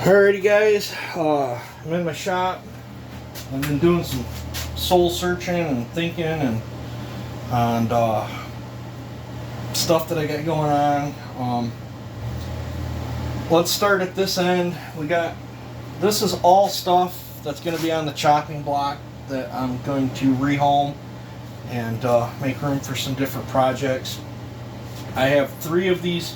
Alrighty guys, I'm in my shop. I've been doing some soul searching and thinking and stuff that I got going on. Let's start at this end. This is all stuff that's going to be on the chopping block that I'm going to rehome and make room for some different projects. I have 3 of these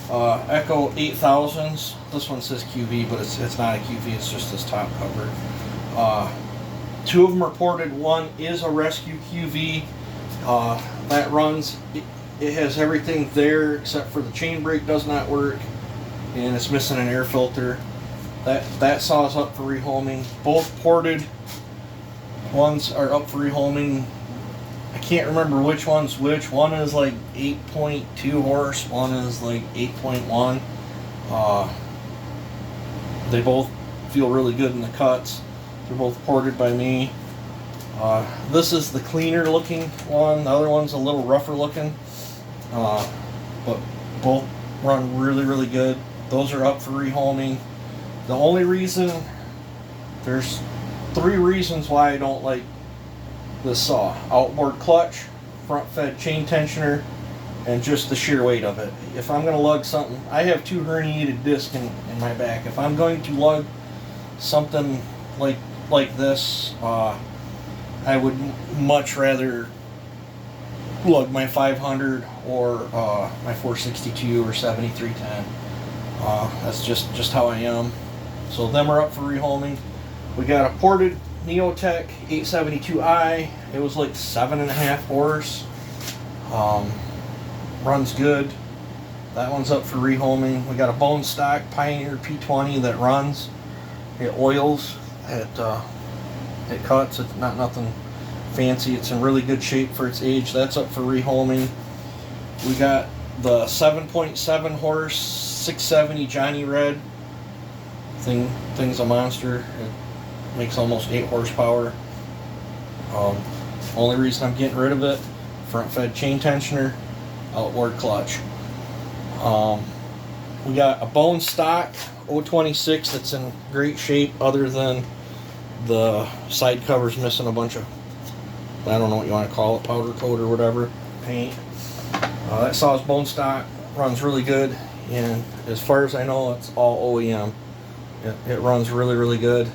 Echo 8000s. This one says QV, but it's not a QV, it's just this top cover. 2 of them are ported. One is a Rescue QV. That runs, it has everything there except for the chain brake does not work, and it's missing an air filter. That saw's up for rehoming. Both ported ones are up for rehoming. I can't remember which one's which. One is like 8.2 horse, one is like 8.1. They both feel really good in the cuts. They're both ported by me. This is the cleaner looking one. The other one's a little rougher looking. But both run really, really good. Those are up for rehoming. The only reason, there's 3 reasons why I don't like this saw: outboard clutch, front fed chain tensioner, and just the sheer weight of it. If I'm going to lug something, I have 2 herniated discs in my back. If I'm going to lug something like this, I would much rather lug my 500 or my 462 or 7310. That's just how I am. So them are up for rehoming. We got a ported Neotech 872i. It was like 7.5 horse. Runs good. That one's up for rehoming. We got a bone stock Pioneer P20 that runs. It oils. It cuts. It's not nothing fancy. It's in really good shape for its age. That's up for rehoming. We got the 7.7 horse 670 Johnny Red. Thing's a monster. It makes almost 8 horsepower. Only reason I'm getting rid of it: front fed chain tensioner, outboard clutch. We got a bone stock 026 that's in great shape, other than the side cover's missing a bunch of, I don't know what you want to call it, powder coat or whatever, paint. That saw's bone stock, runs really good, and as far as I know, it's all OEM. It runs really, really good.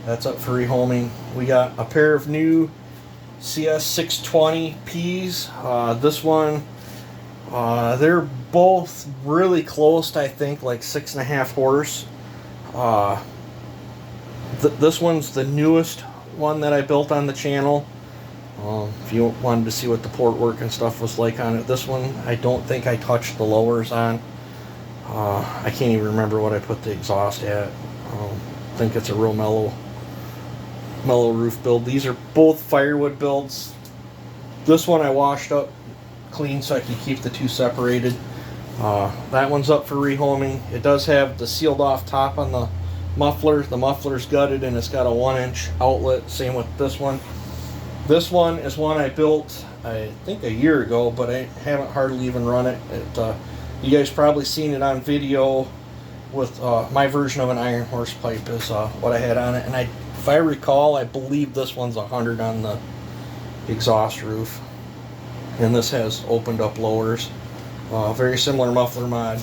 That's up for rehoming. We got a pair of new CS620Ps. This one, they're both really close to, I think, like 6.5 horse. This one's the newest one that I built on the channel. If you wanted to see what the port work and stuff was like on it, this one I don't think I touched the lowers on. I can't even remember what I put the exhaust at. I think it's a real mellow roof build. These are both firewood builds. This one I washed up clean so I can keep the 2 separated. That one's up for rehoming. It does have the sealed off top on the muffler. The muffler's gutted and it's got a 1-inch outlet. Same with this one. This one is one I built, I think, a year ago, but I haven't hardly even run it. You guys probably seen it on video with my version of an iron horse pipe is what I had on it. And if I recall, I believe this one's 100 on the exhaust roof. And this has opened up lowers. Very similar muffler mod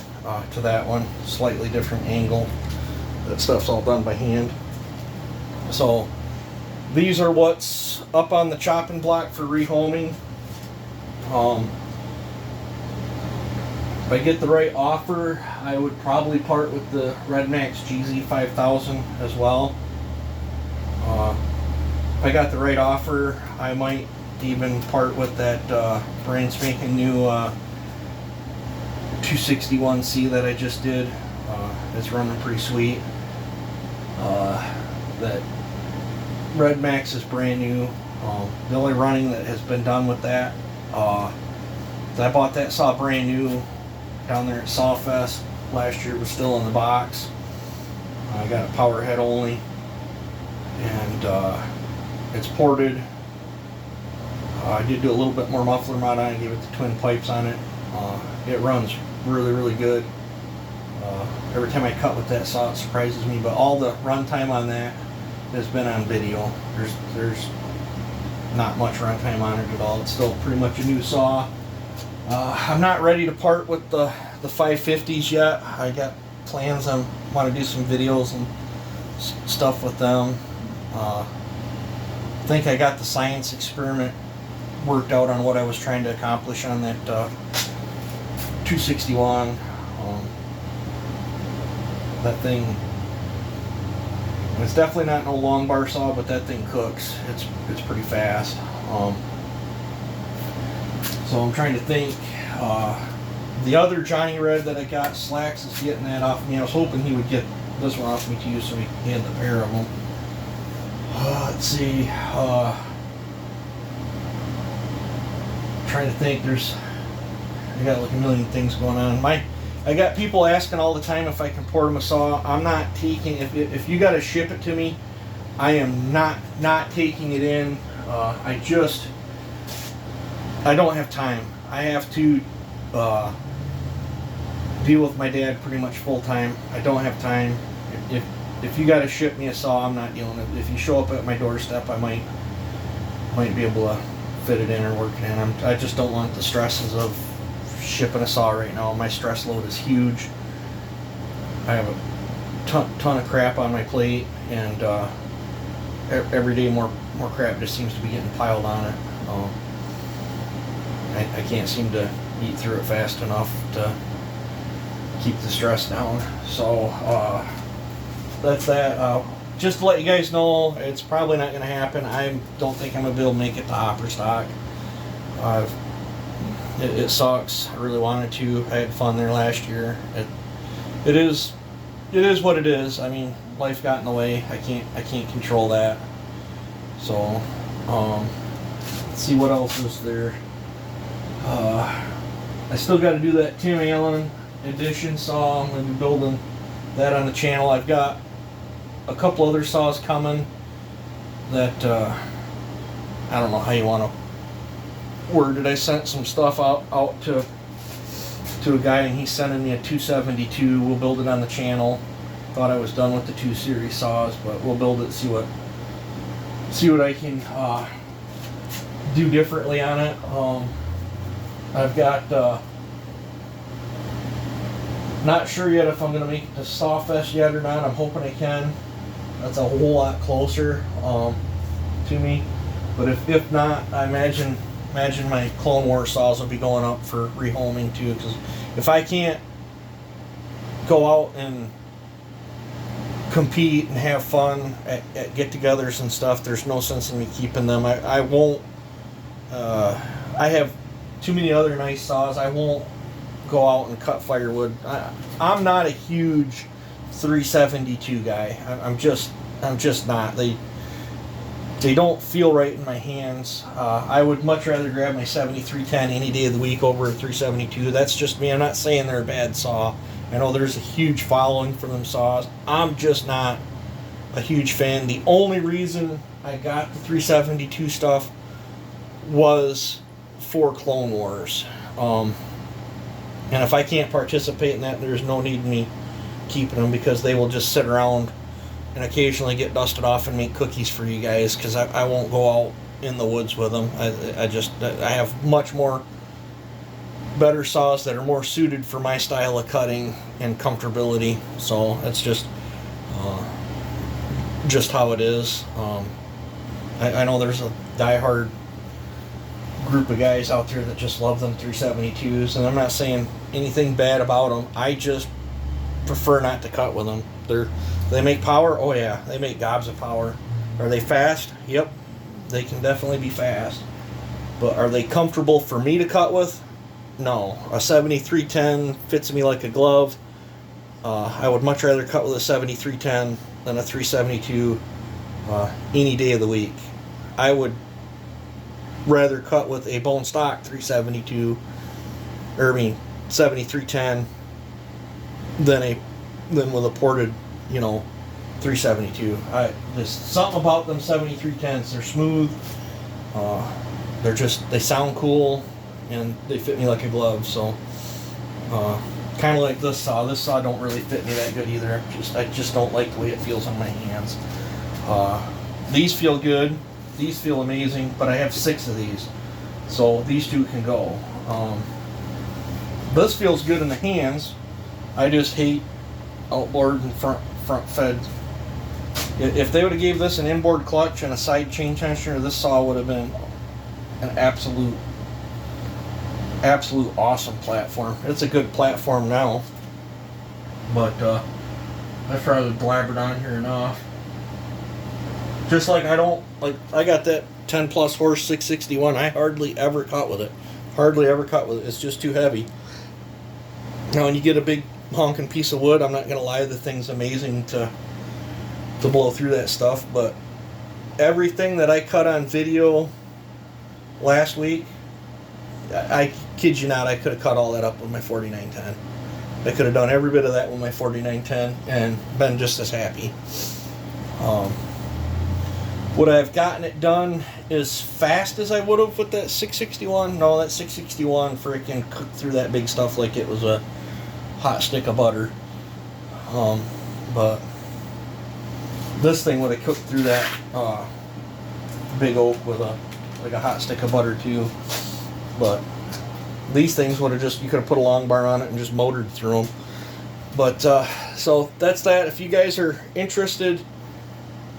to that one. Slightly different angle. That stuff's all done by hand. So these are what's up on the chopping block for rehoming. If I get the right offer, I would probably part with the Redmax GZ5000 as well. If I got the right offer, I might even part with that brand spanking new 261C that I just did. It's running pretty sweet. That Redmax is brand new. The only running that has been done with that, I bought that saw brand new down there at Sawfest last year. It was still in the box. I got a power head only, and it's ported. I did do a little bit more muffler mod on it, gave it the twin pipes on it. It runs really, really good. Every time I cut with that saw, it surprises me. But all the runtime on that has been on video. There's not much runtime on it at all. It's still pretty much a new saw. I'm not ready to part with the 550s yet. I got plans. I want to do some videos and stuff with them. I think I got the science experiment worked out on what I was trying to accomplish on that 261. That thing, it's definitely not no long bar saw, but that thing cooks. It's pretty fast. So I'm trying to think. The other Johnny Red that I got, Slacks, is getting that off me. I was hoping he would get this one off me too, so he had the pair of them. Let's see. Trying to think. I got like a million things going on. I got people asking all the time if I can port them a saw. I'm not taking, if you got to ship it to me, I am not taking it in. I don't have time. I have to deal with my dad pretty much full time. I don't have time. If you got to ship me a saw, I'm not dealing with it. If you show up at my doorstep, I might be able to fit it in or work it in. I just don't want the stresses of shipping a saw right now. My stress load is huge. I have a ton of crap on my plate, and every day more crap just seems to be getting piled on it. I can't seem to eat through it fast enough to keep the stress down. So that's that. Just to let you guys know, it's probably not going to happen. I don't think I'm going to be able to make it to Hopper Stock. It sucks. I really wanted to. I had fun there last year. It is what it is. I mean, life got in the way. I can't control that. So, let's see what else is there. I still got to do that Tim Allen edition saw. I'm going to be building that on the channel. I've got a couple other saws coming that I don't know how you want to word it. I sent some stuff out to a guy, and he's sending me a 272. We'll build it on the channel. Thought I was done with the 2 series saws, but we'll build it, see what I can do differently on it. I've got not sure yet if I'm going to make it to Sawfest yet or not. I'm hoping I can. That's a whole lot closer to me. But if not, I imagine my Clone Wars saws will be going up for rehoming too. Because if I can't go out and compete and have fun at get-togethers and stuff, there's no sense in me keeping them. I won't. I have too many other nice saws. I won't go out and cut firewood. I'm not a huge 372 guy. I'm just not. They don't feel right in my hands. I would much rather grab my 7310 any day of the week over a 372. That's just me. I'm not saying they're a bad saw. I know there's a huge following for them saws. I'm just not a huge fan. The only reason I got the 372 stuff was for Clone Wars. And if I can't participate in that, there's no need in me keeping them, because they will just sit around and occasionally get dusted off and make cookies for you guys, because I won't go out in the woods with them. I have much more better saws that are more suited for my style of cutting and comfortability. So that's just how it is. I know there's a diehard group of guys out there that just love them 372s, and I'm not saying anything bad about them. I just prefer not to cut with them. They make power. Oh yeah, they make gobs of power. Are they fast? Yep, they can definitely be fast. But are they comfortable for me to cut with? No. A 7310 fits me like a glove. I would much rather cut with a 7310 than a 372 any day of the week. I would rather cut with a bone stock 372, 7310 than with a ported, 372. There's something about them 7310s. They're smooth. They sound cool, and they fit me like a glove. So Kind of like this saw. This saw don't really fit me that good either. I just don't like the way it feels on my hands. These feel good. These feel amazing, but I have 6 of these, so these 2 can go. This feels good in the hands. I just hate outboard and front fed. If they would have gave this an inboard clutch and a side chain tensioner, this saw would have been an absolute awesome platform. It's a good platform now, but I've probably blabbered on here enough. Just like I got that 10 plus horse 661. I hardly ever cut with it. It's just too heavy. Now when you get a big honking piece of wood, I'm not gonna lie, the thing's amazing to blow through that stuff, but everything that I cut on video last week, I kid you not, I could have cut all that up with my 4910. I could have done every bit of that with my 4910 and been just as happy. Would I have gotten it done as fast as I would have with that 661? No, that 661 freaking cooked through that big stuff like it was a hot stick of butter. But this thing would have cooked through that big oak with a hot stick of butter too. But these things would have you could have put a long bar on it and just motored through them. But so that's that. If you guys are interested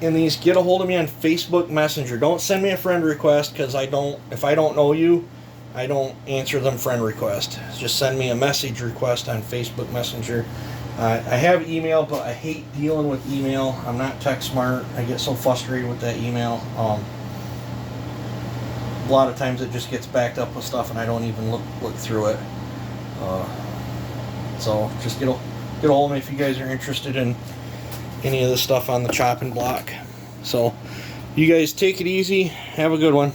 in these, get a hold of me on Facebook Messenger. Don't send me a friend request, because if I don't know you, I don't answer them friend requests. Just send me a message request on Facebook Messenger. I have email, but I hate dealing with email. I'm not tech smart. I get so frustrated with that email. A lot of times it just gets backed up with stuff and I don't even look through it. So just get a hold of me if you guys are interested in any of this stuff on the chopping block. So you guys take it easy. Have a good one.